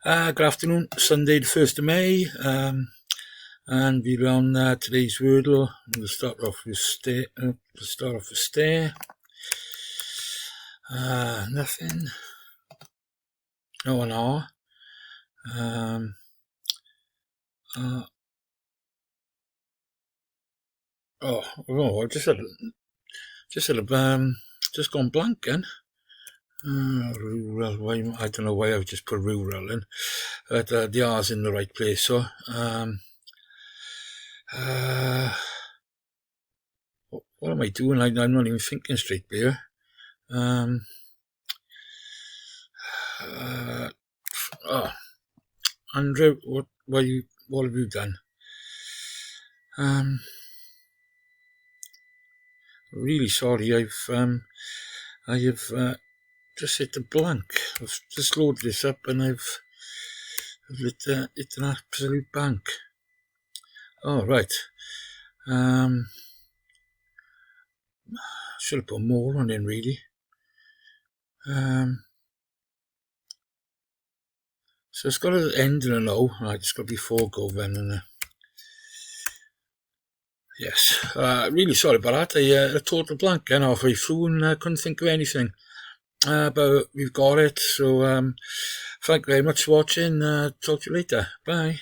Good afternoon, Sunday the 1st of May, and we're on today's Wordle. We'll start off with stare. Nothing. No an R. Just gone blank then. Rural, I don't know why I've just put rural in, but the R's in the right place, so what am I doing? I'm not even thinking straight here. Andrew, what have you done? Really sorry, I have just hit a blank. I've just loaded this up and I've hit an absolute blank. Oh, right. Should have put more on in, really. So it's got to end in an O. Right, it's got to be 4 go then. Yes, really sorry about that. I a total blank and halfway through and couldn't think of anything. But we've got it. So thank you very much for watching. Talk to you later. Bye.